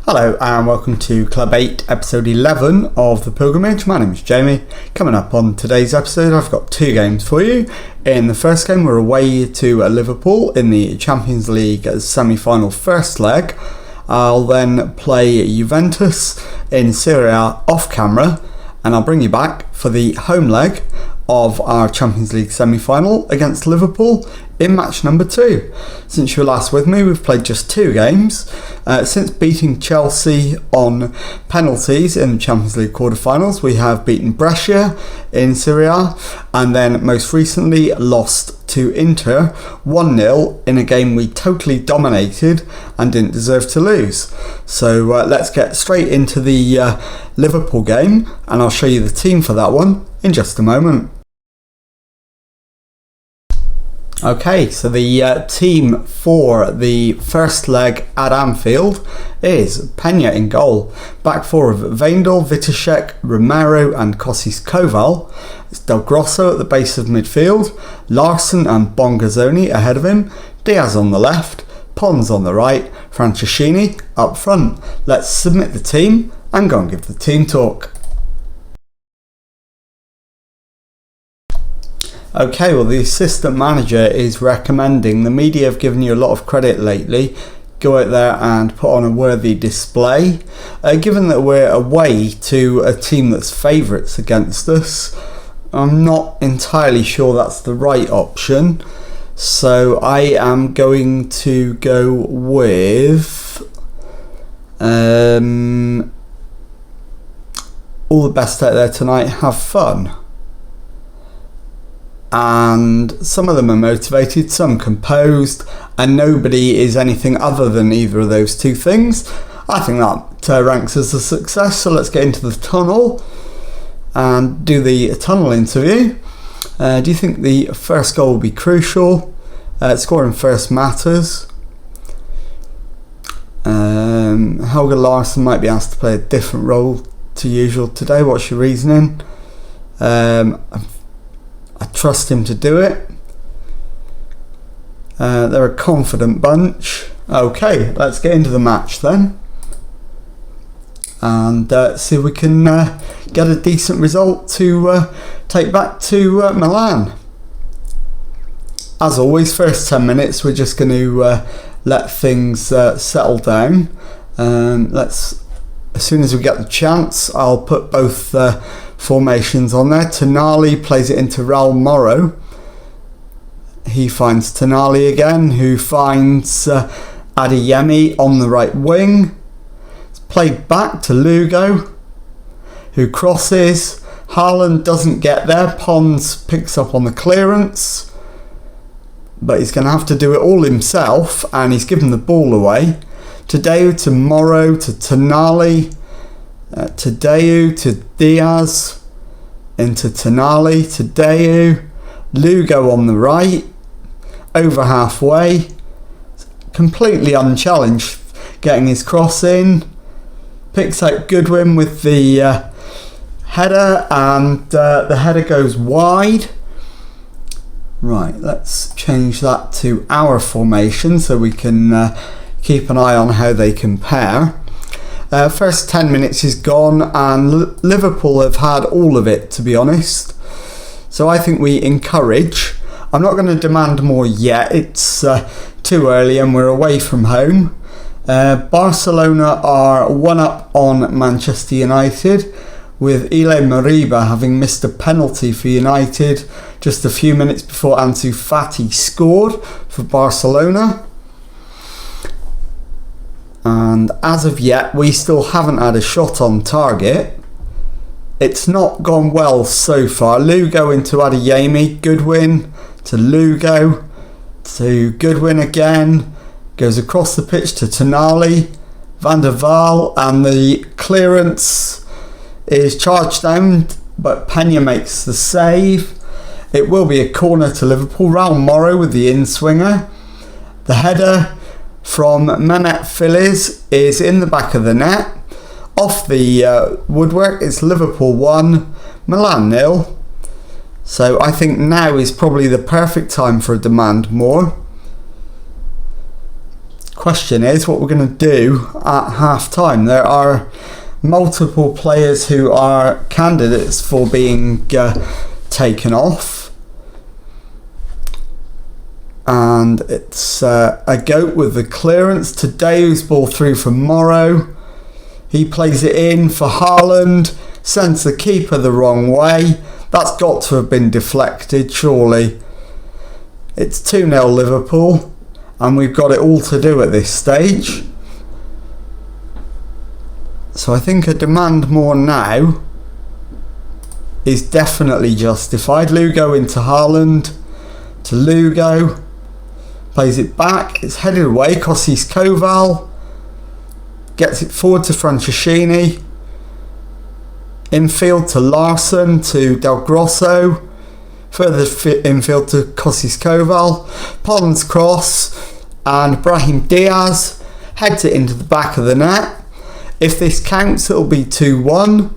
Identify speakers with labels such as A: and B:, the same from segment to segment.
A: Hello and welcome to Club 8 episode 11 of The Pilgrimage. My name is Jamie. Coming up on today's episode I've got two games for you. In the first game we're away to Liverpool in the Champions League semi-final first leg. I'll then play Juventus in Serie A off camera and I'll bring you back for the home leg of our Champions League semi-final against Liverpool in match number 2. Since you were last with me, we've played just 2 games. Since beating Chelsea on penalties in the Champions League quarterfinals, we have beaten Brescia in Serie A and then most recently lost to Inter 1-0 in a game we totally dominated and didn't deserve to lose. So let's get straight into the Liverpool game and I'll show you the team for that one in just a moment. Okay, so the team for the first leg at Anfield is Peña in goal. Back four of Wijndal, Vitešek, Romero and Kossis Koval. It's Del Grosso at the base of midfield, Larsson and Bongazzoni ahead of him, Diaz on the left, Pons on the right, Franceschini up front. Let's submit the team and go and give the team talk. Okay, well the assistant manager is recommending, the media have given you a lot of credit lately, go out there and put on a worthy display. Given that we're away to a team that's favourites against us, I'm not entirely sure that's the right option. So I am going to go with all the best out there tonight, have fun. And some of them are motivated, some composed, and nobody is anything other than either of those two things. I think that ranks as a success, so let's get into the tunnel and do the tunnel interview. Do you think the first goal will be crucial? Scoring first matters. Helge Larsson might be asked to play a different role to usual today. What's your reasoning? I trust him to do it. They're a confident bunch. Okay, let's get into the match then. And see if we can get a decent result to take back to Milan. As always, first 10 minutes we're just going to let things settle down. As soon as we get the chance, I'll put both formations on there. Tonali plays it into Raul Morro. He finds Tonali again, who finds Adeyemi on the right wing. It's played back to Lugo, who crosses. Haaland doesn't get there. Pons picks up on the clearance, but he's going to have to do it all himself, and he's given the ball away. Tadeu to Morro to Tonali, Tadeu to Diaz, into Tonali, Tadeu, Lugo on the right, over halfway, completely unchallenged, getting his cross in, picks out Goodwin with the header, and the header goes wide. Right, let's change that to our formation so we can keep an eye on how they compare. First 10 minutes is gone and Liverpool have had all of it, to be honest. So I think we encourage. I'm not going to demand more yet. It's too early and we're away from home. Barcelona are 1-up on Manchester United, with Ile Mariba having missed a penalty for United just a few minutes before Ansu Fati scored for Barcelona. And as of yet, we still haven't had a shot on target. It's not gone well so far. Lugo into Adeyemi, Goodwin to Lugo, to Goodwin again, goes across the pitch to Tonali, Van der Vaal, and the clearance is charged down, but Peña makes the save. It will be a corner to Liverpool. Raul Morro with the in-swinger. The header from Mehmet Filiz is in the back of the net. Off the woodwork, it's Liverpool 1, Milan 0. So I think now is probably the perfect time for a demand more. question is what we're going to do at half time. There are multiple players who are candidates for being taken off, and it's a goat with the clearance. Tadeu's ball through for Morrow. He plays it in for Haaland, sends the keeper the wrong way. That's got to have been deflected, surely. It's 2-0 Liverpool, and we've got it all to do at this stage. So I think a demand more now is definitely justified. Lugo into Haaland, to Lugo, plays it back, it's headed away. Kossis Koval gets it forward to Franceschini, infield to Larsson, to Del Grosso, further infield to Kossis Koval, Pons cross, and Brahim Diaz heads it into the back of the net. If this counts, it'll be 2-1,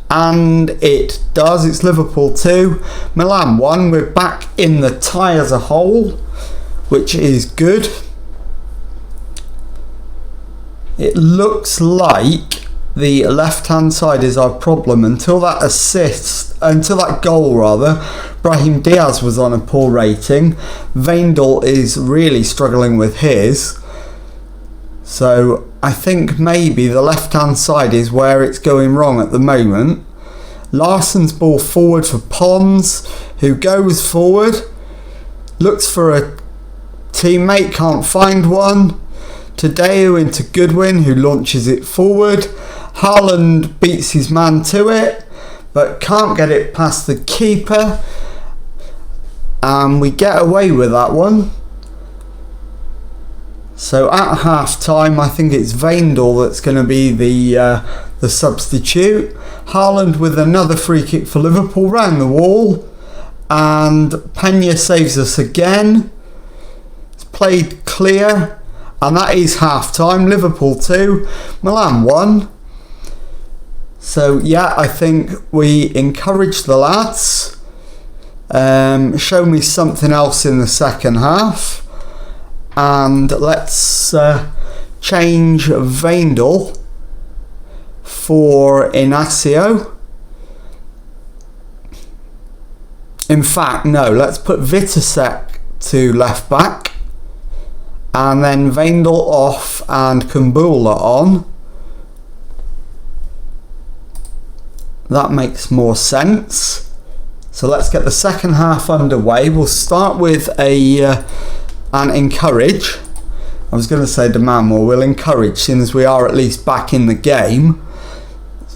A: and it does. It's Liverpool 2, Milan 1. We're back in the tie as a whole, which is good. It looks like the left-hand side is our problem. Until that goal, Brahim Diaz was on a poor rating. Veindel is really struggling with his. So I think maybe the left-hand side is where it's going wrong at the moment. Larsson's ball forward for Pons, who goes forward, looks for a teammate, can't find one. Tadeu into Goodwin, who launches it forward. Haaland beats his man to it, but can't get it past the keeper. And we get away with that one. So at half time, I think it's Veindel that's going to be the substitute. Haaland with another free kick for Liverpool round the wall, and Pena saves us again. It's played clear, and that is half time. Liverpool 2, Milan 1. So yeah, I think we encourage the lads. Show me something else in the second half. And let's change Veindel for Inacio. In fact, no, let's put Vitasek to left back, and then Veindel off and Kumbula on. That makes more sense. So let's get the second half underway. We'll start with an encourage. I was going to say demand more. We'll encourage, seeing as we are at least back in the game.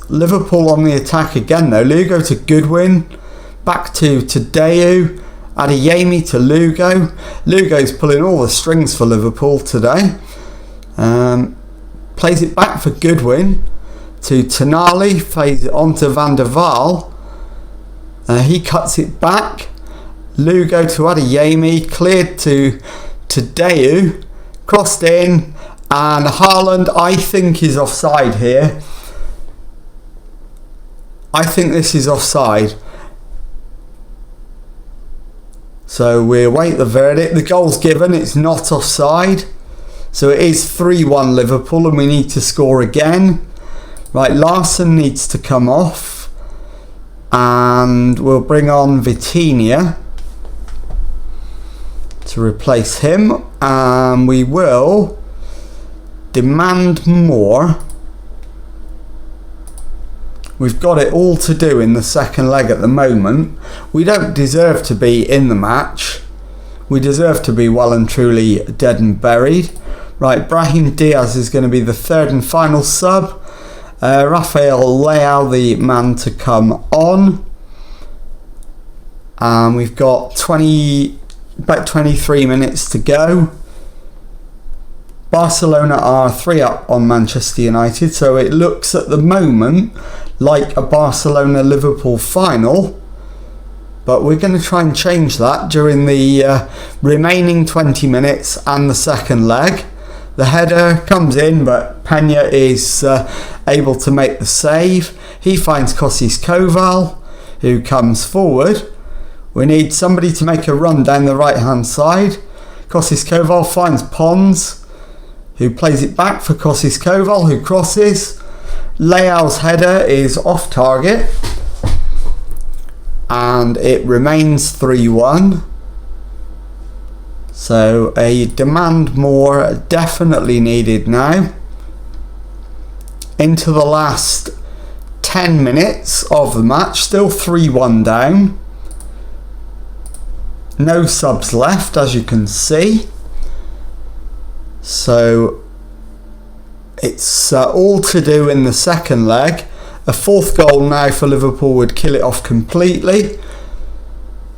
A: Liverpool on the attack again though. Lugo to Goodwin, back to Tadeu, Adeyemi to Lugo. Lugo's pulling all the strings for Liverpool today. Plays it back for Goodwin to Tonali, plays it on to Van der Vaal. He cuts it back. Lugo to Adeyemi, cleared to Tadeu, crossed in, and Haaland I think is offside here. I think this is offside. So we await the verdict. The goal's given, it's not offside. So it is 3-1 Liverpool, and we need to score again. Right, Larsson needs to come off, and we'll bring on Vitinha to replace him, and we will demand more. We've got it all to do in the second leg at the moment. We don't deserve to be in the match. We deserve to be well and truly dead and buried. Right, Brahim Diaz is going to be the third and final sub. Rafael Leao, the man to come on. And we've got about 23 minutes to go. Barcelona are 3 up on Manchester United, so it looks at the moment like a Barcelona-Liverpool final, but we're going to try and change that during the remaining 20 minutes and the second leg. The header comes in, but Pena is able to make the save. He finds Kossis Koval, who comes forward. We need somebody to make a run down the right hand side. Kossis Koval finds Pons, who plays it back for Kostis Koval, who crosses. Leao's header is off target, and it remains 3-1. So a demand more definitely needed now. Into the last 10 minutes of the match, still 3-1 down. No subs left, as you can see. So it's all to do in the second leg. A fourth goal now for Liverpool would kill it off completely.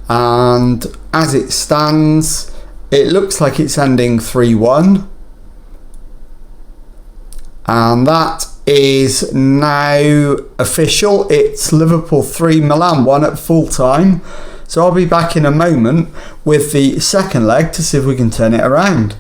A: And as it stands, it looks like it's ending 3-1. And that is now official. It's Liverpool 3, Milan 1 at full time. So I'll be back in a moment with the second leg to see if we can turn it around.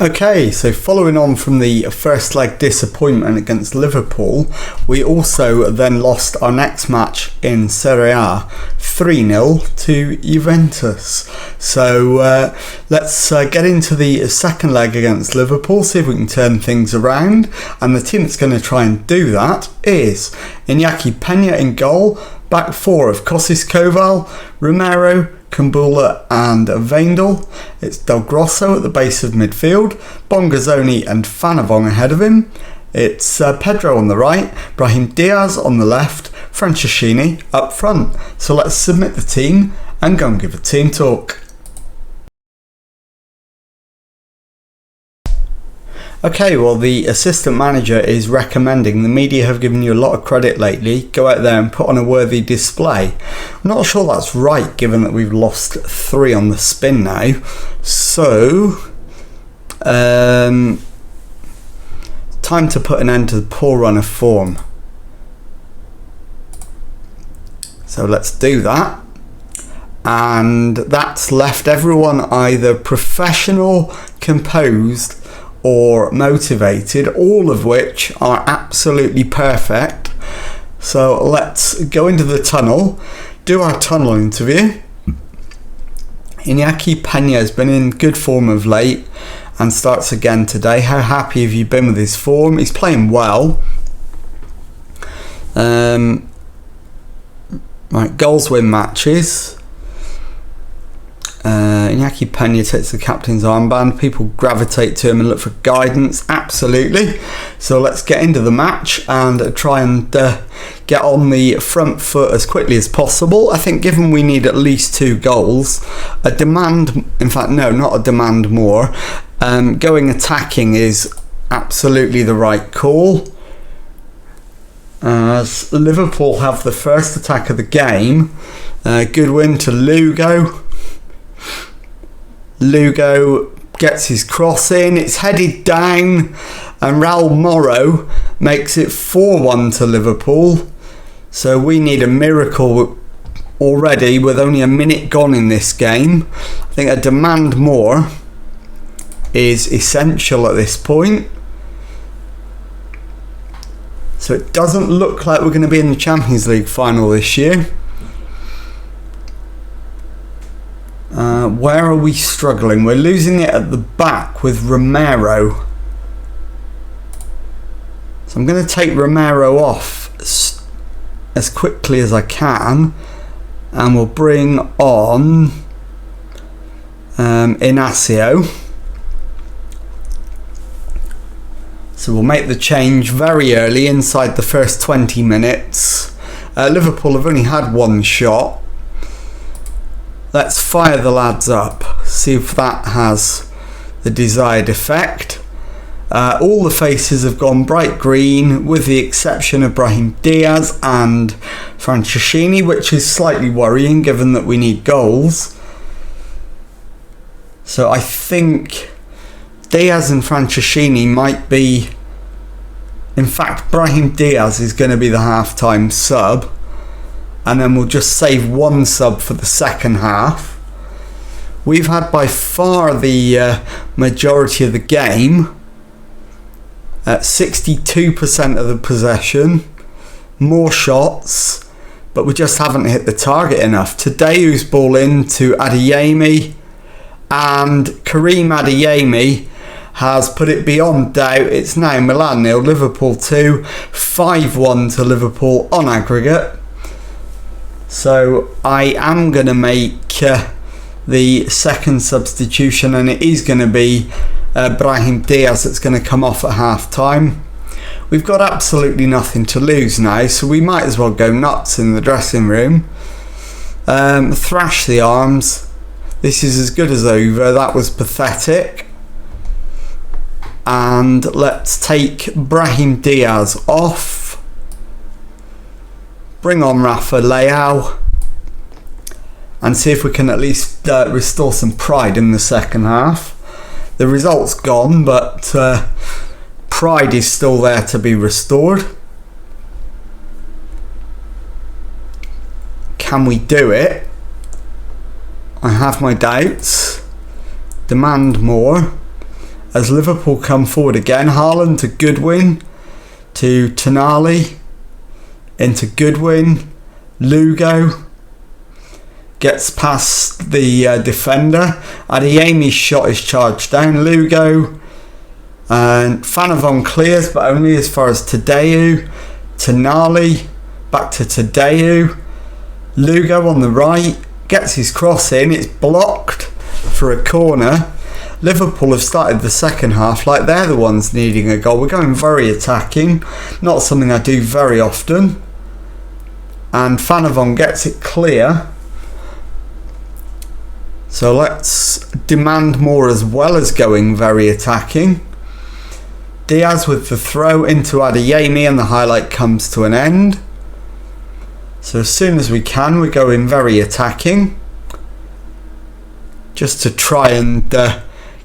A: Okay, so following on from the first leg disappointment against Liverpool, we also then lost our next match in Serie A 3-0 to Juventus. So let's get into the second leg against Liverpool, see if we can turn things around. And the team that's going to try and do that is Iñaki Peña in goal, back four of Kostis Koval, Romero, Kumbula and Veindel. It's Del Grosso at the base of midfield, Bongazzoni and Fanavong ahead of him. It's Pedro on the right, Brahim Diaz on the left, Franceschini up front. So let's submit the team and go and give a team talk. Okay, well, the assistant manager is recommending, the media have given you a lot of credit lately, go out there and put on a worthy display. I'm not sure that's right, given that we've lost 3 on the spin now. So, time to put an end to the poor run of form. So let's do that. And that's left everyone either professional, composed, or motivated, all of which are absolutely perfect. So let's go into the tunnel, do our tunnel interview. Iñaki Peña has been in good form of late and starts again today. How happy have you been with his form? He's playing well. Right, goals win matches. Iñaki Peña takes the captain's armband. People gravitate to him and look for guidance. Absolutely. So let's get into the match and try and get on the front foot as quickly as possible. I think given we need at least 2 goals, a demand, in fact no, not a demand more, going attacking is absolutely the right call. As Liverpool have the first attack of the game. Good win to Lugo. Lugo gets his cross in, it's headed down, and Raul Morro makes it 4-1 to Liverpool. So we need a miracle already with only a minute gone in this game. I think a demand more is essential at this point. So it doesn't look like we're going to be in the Champions League final this year. Where are we struggling? We're losing it at the back with Romero. So I'm going to take Romero off as quickly as I can, and we'll bring on Inacio. So we'll make the change very early, inside the first 20 minutes. Liverpool have only had 1 shot. Let's fire the lads up, see if that has the desired effect. All the faces have gone bright green, with the exception of Brahim Diaz and Franceschini, which is slightly worrying given that we need goals. So I think Diaz and Franceschini might be... In fact, Brahim Diaz is going to be the half-time sub. And then we'll just save 1 sub for the second half. We've had by far the majority of the game. At 62% of the possession. More shots. But we just haven't hit the target enough. Tadeu's ball in to Adeyemi. And Karim Adeyemi has put it beyond doubt. It's now Milan 0, Liverpool 2, 5-1 to Liverpool on aggregate. So I am going to make the second substitution, and it is going to be Brahim Diaz that's going to come off at half time. We've got absolutely nothing to lose now, so we might as well go nuts in the dressing room. Thrash the arms. This is as good as over. That was pathetic. And let's take Brahim Diaz off. Bring on Rafa Leao. And see if we can at least restore some pride in the second half. The result's gone, but pride is still there to be restored. Can we do it? I have my doubts. Demand more. As Liverpool come forward again, Haaland to Goodwin, to Tonali, into Goodwin, Lugo, gets past the defender, Adeyemi's shot is charged down, Lugo, and Fanovon clears, but only as far as Tadeu, Tonali, back to Tadeu, Lugo on the right, gets his cross in, it's blocked for a corner. Liverpool have started the second half like they're the ones needing a goal. We're going very attacking, not something I do very often. And Fanovon gets it clear. So let's demand more as well as going very attacking. Diaz with the throw into Adeyemi, and the highlight comes to an end. So as soon as we can, we're going very attacking. Just to try and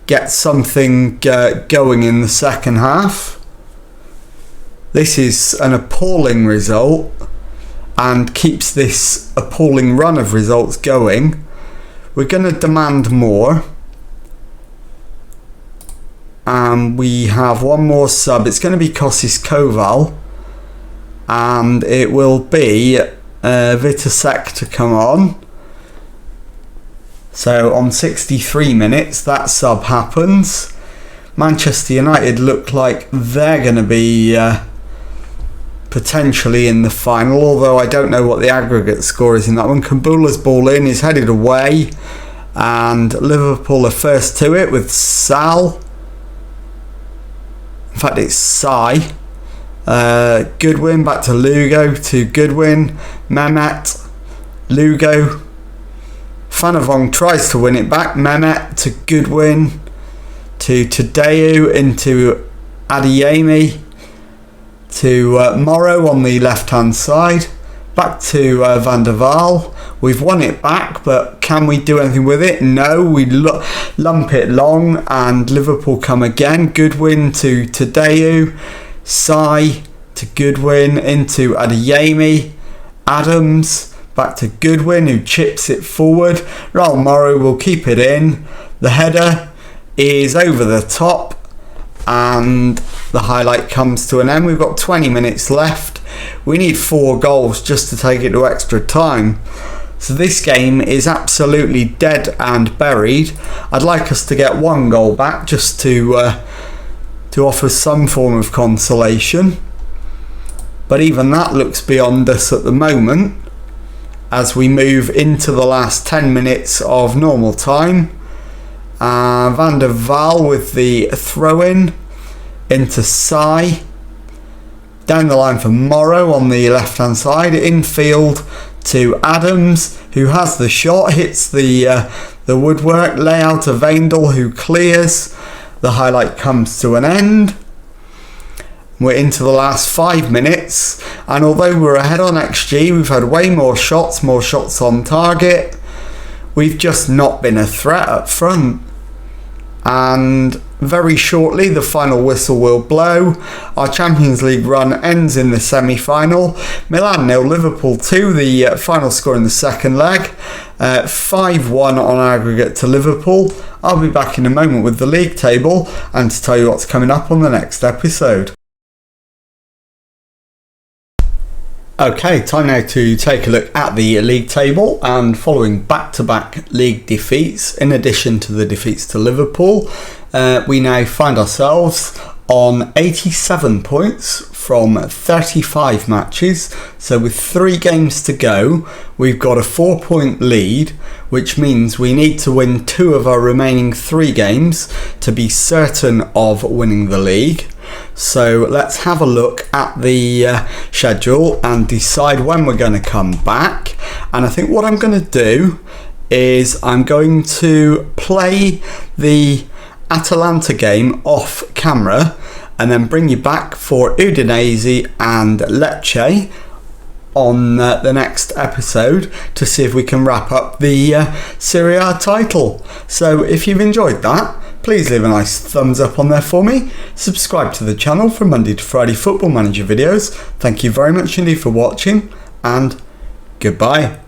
A: get something going in the second half. This is an appalling result and keeps this appalling run of results going. We're going to demand more. We have one more sub. It's going to be Kostis Koval, and it will be Vitasek to come on. So on 63 minutes that sub happens. Manchester United look like they're going to be potentially in the final, although I don't know what the aggregate score is in that one. Kumbula's ball in is headed away, and Liverpool are first to it with Sal. In fact, it's Sai. Goodwin back to Lugo, to Goodwin, Mehmet, Lugo. Fanovon tries to win it back. Mehmet to Goodwin, to Tadeu, into Adeyemi, to Morrow on the left hand side, back to Van der Vaal. We've won it back, but can we do anything with it? No, we lump it long, and Liverpool come again. Goodwin to Tadeu, Sai to Goodwin, into Adeyemi, Adams, back to Goodwin, who chips it forward. Raul Morrow will keep it in. The header is over the top, and the highlight comes to an end. We've got 20 minutes left. We need 4 goals just to take it to extra time. So this game is absolutely dead and buried. I'd like us to get 1 goal back just to offer some form of consolation. But even that looks beyond us at the moment, as we move into the last 10 minutes of normal time. Van der Vaal with the throw-in into Sai. Down the line for Morrow on the left-hand side. Infield to Adams, who has the shot, hits the woodwork. Layout to Veindel, who clears. The highlight comes to an end. We're into the last 5 minutes, and although we're ahead on XG, we've had way more shots on target. We've just not been a threat up front. And very shortly the final whistle will blow. Our Champions League run ends in the semi-final. Milan 0, Liverpool 2, the final score in the second leg. 5-1 on aggregate to Liverpool. I'll be back in a moment with the league table and to tell you what's coming up on the next episode. Okay, time now to take a look at the league table, and following back-to-back league defeats, in addition to the defeats to Liverpool, we now find ourselves on 87 points from 35 matches. So with 3 games to go, we've got a 4-point lead, which means we need to win 2 of our remaining 3 games to be certain of winning the league. So let's have a look at the schedule and decide when we're going to come back. And I think what I'm going to do is I'm going to play the Atalanta game off camera and then bring you back for Udinese and Lecce on the next episode to see if we can wrap up the Serie A title. So if you've enjoyed that, please leave a nice thumbs up on there for me. Subscribe to the channel for Monday to Friday Football Manager videos. Thank you very much indeed for watching, and goodbye.